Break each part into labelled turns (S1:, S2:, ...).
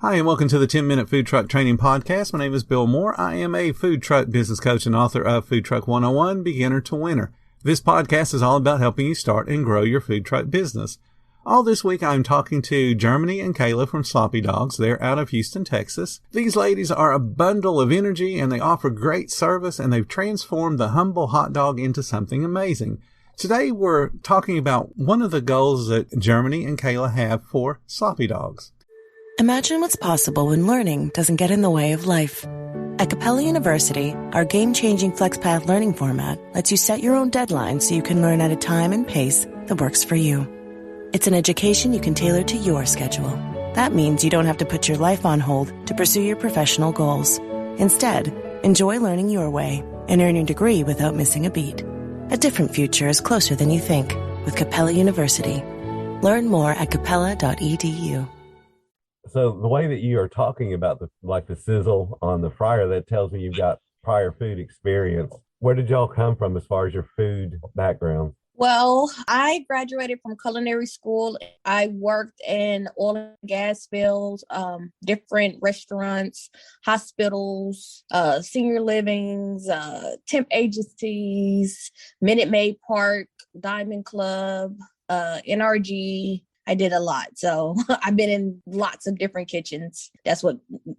S1: Hi, and welcome to the 10-Minute Food Truck Training Podcast. My name is Bill Moore. I am a food truck business coach and author of Food Truck 101, Beginner to Winner. This podcast is all about helping you start and grow your food truck business. All this week, I'm talking to Germany and Kayla from Sloppy Dogs. They're out of Houston, Texas. These ladies are a bundle of energy, and they offer great service, and they've transformed the humble hot dog into something amazing. Today, we're talking about one of the goals that Germany and Kayla have for Sloppy Dogs.
S2: Imagine what's possible when learning doesn't get in the way of life. At Capella University, our game-changing FlexPath learning format lets you set your own deadlines so you can learn at a time and pace that works for you. It's an education you can tailor to your schedule. That means you don't have to put your life on hold to pursue your professional goals. Instead, enjoy learning your way and earn your degree without missing a beat. A different future is closer than you think with Capella University. Learn more at capella.edu.
S3: So the way that you are talking about the sizzle on the fryer, that tells me you've got prior food experience. Where did y'all come from as far as your food background?
S4: Well, I graduated from culinary school. I worked in oil and gas fields, different restaurants, hospitals, senior livings, temp agencies, Minute Maid Park, Diamond Club, NRG. I did a lot. So I've been in lots of different kitchens. That's what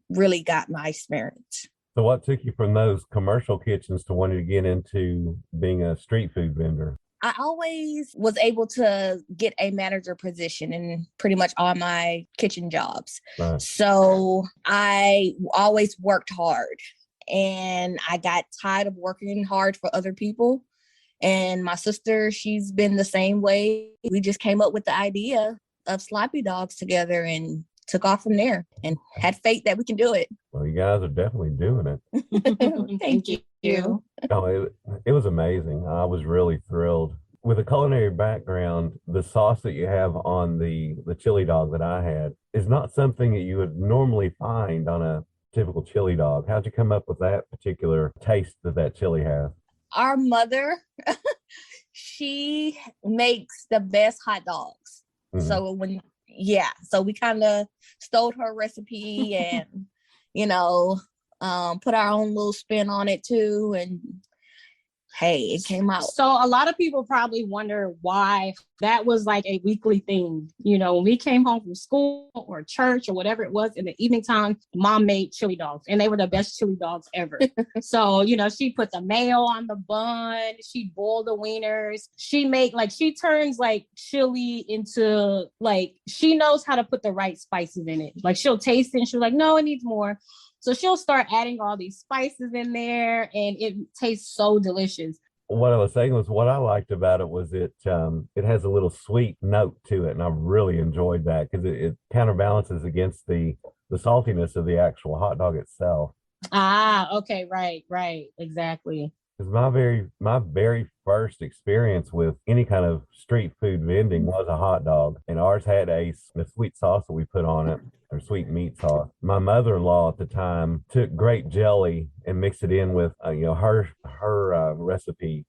S4: really got my experience.
S3: So what took you from those commercial kitchens to wanting to get into being a street food vendor?
S4: I always was able to get a manager position in pretty much all my kitchen jobs.
S3: Right.
S4: So I always worked hard, and I got tired of working hard for other people. And my sister, she's been the same way. We just came up with the idea of Sloppy Dogs together and took off from there and had faith that we can do it.
S3: Well, you guys are definitely doing it.
S4: Thank you.
S3: No, it was amazing. I was really thrilled. With a culinary background, the sauce that you have on the chili dog that I had is not something that you would normally find on a typical chili dog. How'd you come up with that particular taste that chili has?
S4: Our mother, she makes the best hot dogs.
S3: Mm-hmm.
S4: So we kind of stole her recipe and, put our own little spin on it too. And hey, it came out.
S5: So a lot of people probably wonder why that was like a weekly thing. When we came home from school or church or whatever it was in the evening time, mom made chili dogs, and they were the best chili dogs ever. So, she put the mayo on the bun, she boiled the wieners, she turns chili into she knows how to put the right spices in it. She'll taste it and she'll no, it needs more. So she'll start adding all these spices in there, and it tastes so delicious.
S3: What I was saying was what I liked about it was it has a little sweet note to it, and I really enjoyed that because it counterbalances against the saltiness of the actual hot dog itself.
S5: Ah, okay, right, exactly.
S3: Because my very first experience with any kind of street food vending was a hot dog, and ours had a sweet sauce that we put on it, or sweet meat sauce. My mother-in-law at the time took grape jelly and mixed it in with her recipe,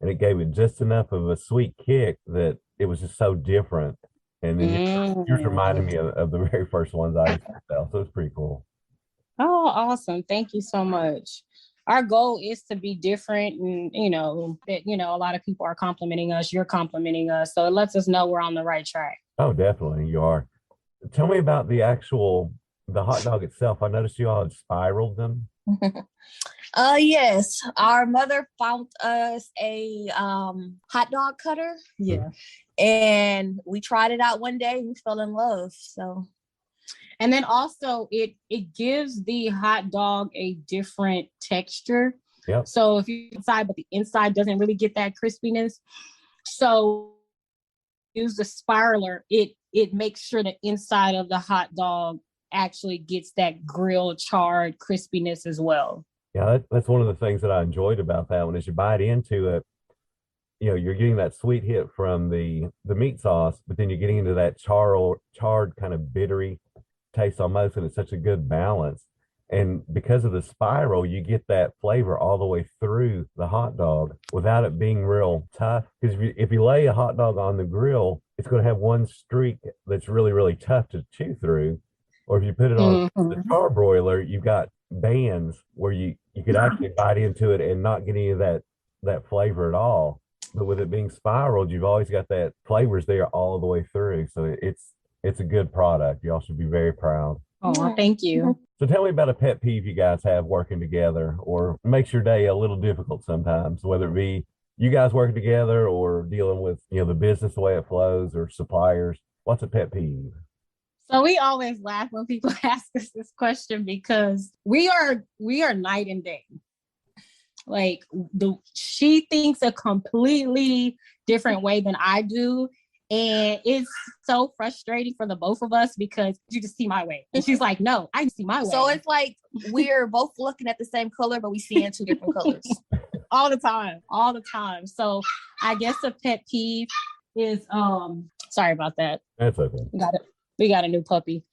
S3: and it gave it just enough of a sweet kick that it was just so different. And then yours reminded me of the very first ones I used to sell, so it's pretty cool.
S5: Oh, awesome! Thank you so much. Our goal is to be different, and that a lot of people are complimenting us. You're complimenting us, so it lets us know we're on the right track.
S3: Oh, definitely, you are. Tell me about the hot dog itself. I noticed you all had spiraled them.
S4: Yes, our mother found us a hot dog cutter.
S5: Yeah,
S4: and we tried it out one day. We fell in love. So.
S5: And then also it gives the hot dog a different texture.
S3: Yep.
S5: So if you inside, but the inside doesn't really get that crispiness. So use the spiraler, it makes sure the inside of the hot dog actually gets that grilled charred crispiness as well.
S3: Yeah, that's one of the things that I enjoyed about that one. As you bite into it, you're getting that sweet hit from the meat sauce, but then you're getting into that charred kind of bittery taste almost, and it's such a good balance. And because of the spiral, you get that flavor all the way through the hot dog without it being real tough. Because if you lay a hot dog on the grill, it's going to have one streak that's really, really tough to chew through. Or if you put it on the
S5: Mhm.
S3: charbroiler, you've got bands where you could actually bite into it and not get any of that flavor at all. But with it being spiraled, you've always got that flavors there all the way through. So it's a good product. Y'all should be very proud.
S5: Oh, thank you.
S3: So tell me about a pet peeve you guys have working together or makes your day a little difficult sometimes, whether it be you guys working together or dealing with, the business the way it flows or suppliers. What's a pet peeve?
S5: So we always laugh when people ask us this question because we are night and day. Like she thinks a completely different way than I do. And it's so frustrating for the both of us because you just see my way. And she's like, no, I see my way.
S4: So it's like we're both looking at the same color, but we see in two different colors.
S5: All the time. So I guess a pet peeve is sorry about that.
S3: That's okay.
S5: We got a new puppy.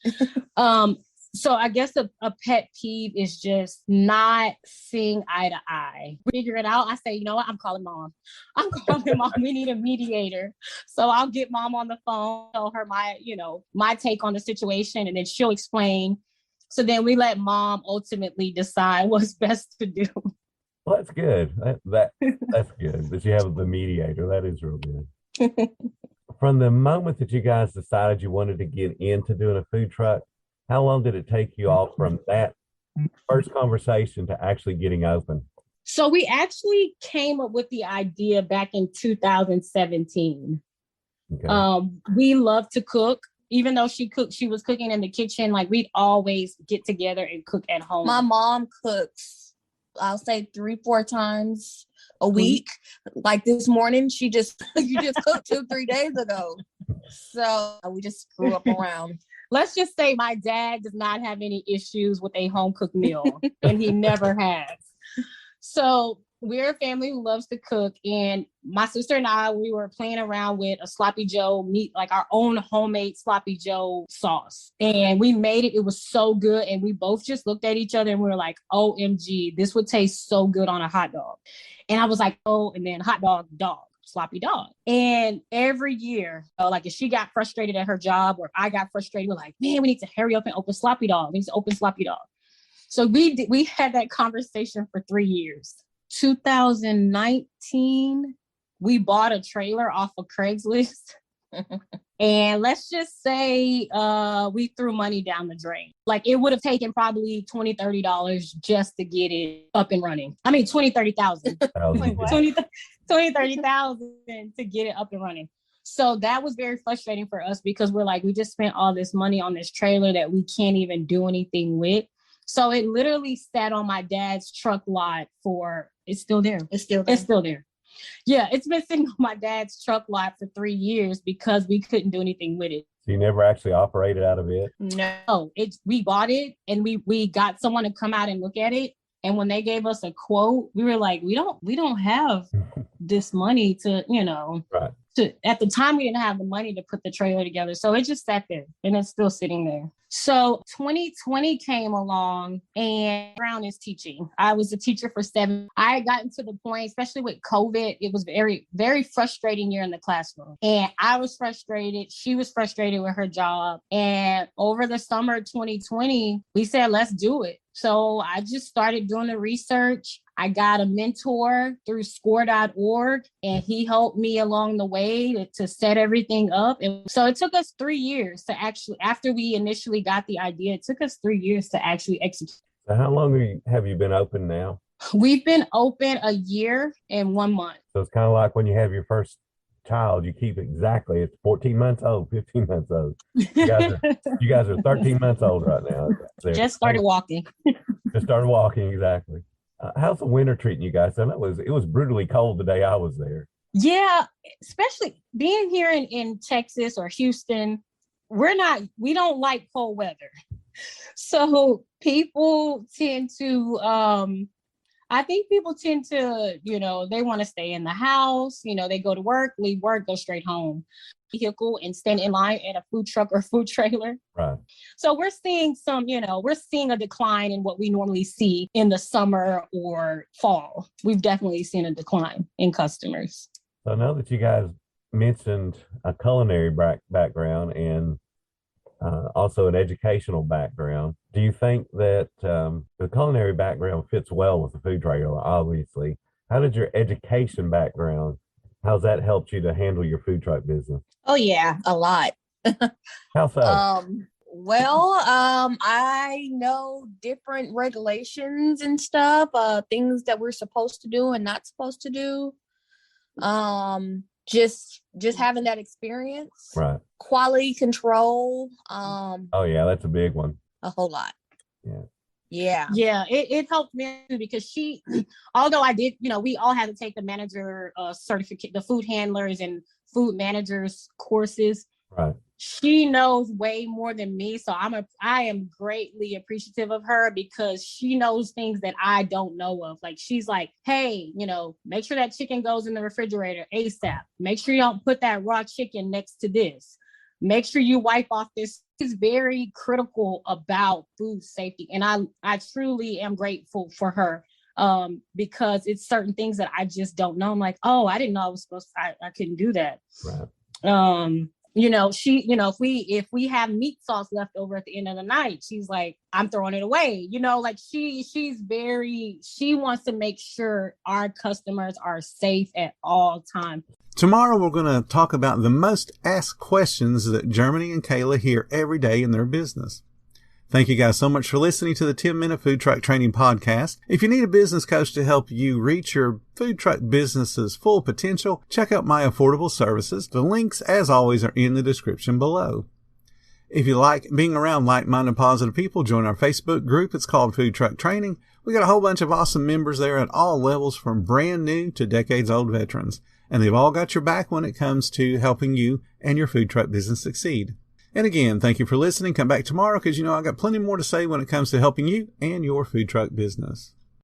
S5: So I guess a pet peeve is just not seeing eye to eye. Figure it out. I say, you know what? I'm calling mom. We need a mediator. So I'll get mom on the phone, tell her my take on the situation, and then she'll explain. So then we let mom ultimately decide what's best to do.
S3: Well, that's good. That's good that you have the mediator. That is real good. From the moment that you guys decided you wanted to get into doing a food truck, how long did it take you all from that first conversation to actually getting open?
S5: So we actually came up with the idea back in 2017. Okay. We love to cook. Even though she was cooking in the kitchen, like we'd always get together and cook at home.
S4: My mom cooks, I'll say 3-4 times a week. Like this morning, you just cooked 2-3 days ago. So we just grew up around.
S5: Let's just say my dad does not have any issues with a home cooked meal, and he never has. So we're a family who loves to cook, and my sister and I, we were playing around with a sloppy joe meat, like our own homemade sloppy joe sauce. And we made it. It was so good. And we both just looked at each other and we were like, OMG, this would taste so good on a hot dog. And I was like, oh, and then hot dog, sloppy dog. And every year, like if she got frustrated at her job or I got frustrated, we're like, man, we need to hurry up and open sloppy dog. We need to open sloppy dog. So we had that conversation for 3 years. 2019, we bought a trailer off of Craigslist. And let's just say we threw money down the drain. Like it would have taken probably $20, $30 just to get it up and running. I mean, $20,000, $30,000 $20,000 to get it up and running. So that was very frustrating for us because we're like, we just spent all this money on this trailer that we can't even do anything with. So it literally sat on my dad's truck lot it's still there. It's still there. Yeah, it's been sitting on my dad's truck lot for 3 years because we couldn't do anything with it.
S3: So you never actually operated out of it?
S5: No, we bought it and we got someone to come out and look at it. And when they gave us a quote, we were like, we don't have this money to,
S3: right.
S5: At the time, we didn't have the money to put the trailer together. So it just sat there and it's still sitting there. So 2020 came along and Brown is teaching. I was a teacher for 7. I had gotten to the point, especially with COVID, it was very, very frustrating year in the classroom. And I was frustrated. She was frustrated with her job. And over the summer of 2020, we said, let's do it. So I just started doing the research. I got a mentor through score.org, and he helped me along the way to set everything up. And so it took us 3 years to actually, after we initially got the idea, it took us 3 years to actually execute.
S3: So how long have you been open now?
S5: We've been open 1 year and 1 month.
S3: So it's kind of like when you have your first child, you keep exactly, it's 14 months old, 15 months old. You guys are 13 months old right now.
S5: Just started walking.
S3: Exactly. How's the winter treating you guys? I know it was brutally cold the day I was there.
S5: Yeah, especially being here in Texas or Houston, we don't like cold weather. So people tend to, I think people tend to, they want to stay in the house, they go to work, leave work, go straight home. Vehicle and stand in line at a food truck or food trailer.
S3: Right.
S5: So we're seeing a decline in what we normally see in the summer or fall. We've definitely seen a decline in customers.
S3: So I know that you guys mentioned a culinary background, and also an educational background. Do you think that the culinary background fits well with the food trailer? Obviously, how did your education background? How's that helped you to handle your food truck business?
S4: Oh yeah, a lot.
S3: How so?
S4: I know different regulations and stuff, things that we're supposed to do and not supposed to do. Just having that experience.
S3: Right.
S4: Quality control.
S3: Oh yeah, that's a big one.
S4: A whole lot.
S3: Yeah.
S5: Yeah, it helped me because she, although I did, we all had to take the manager certificate, the food handlers and food managers courses.
S3: Right.
S5: She knows way more than me, so I am greatly appreciative of her because she knows things that I don't know of. Like she's like, hey, make sure that chicken goes in the refrigerator ASAP. Make sure you don't put that raw chicken next to this. Make sure you wipe off this. She's very critical about food safety, and I truly am grateful for her because it's certain things that I just don't know. I'm like, oh, I didn't know I was supposed to. I couldn't do that.
S3: Right.
S5: She, if we have meat sauce left over at the end of the night, she's like, I'm throwing it away. Like she wants to make sure our customers are safe at all times.
S1: Tomorrow, we're going to talk about the most asked questions that Germany and Kayla hear every day in their business. Thank you guys so much for listening to the 10-Minute Food Truck Training Podcast. If you need a business coach to help you reach your food truck business's full potential, check out my affordable services. The links, as always, are in the description below. If you like being around like-minded positive people, join our Facebook group. It's called Food Truck Training. We got a whole bunch of awesome members there at all levels, from brand new to decades-old veterans. And they've all got your back when it comes to helping you and your food truck business succeed. And again, thank you for listening. Come back tomorrow because I got plenty more to say when it comes to helping you and your food truck business.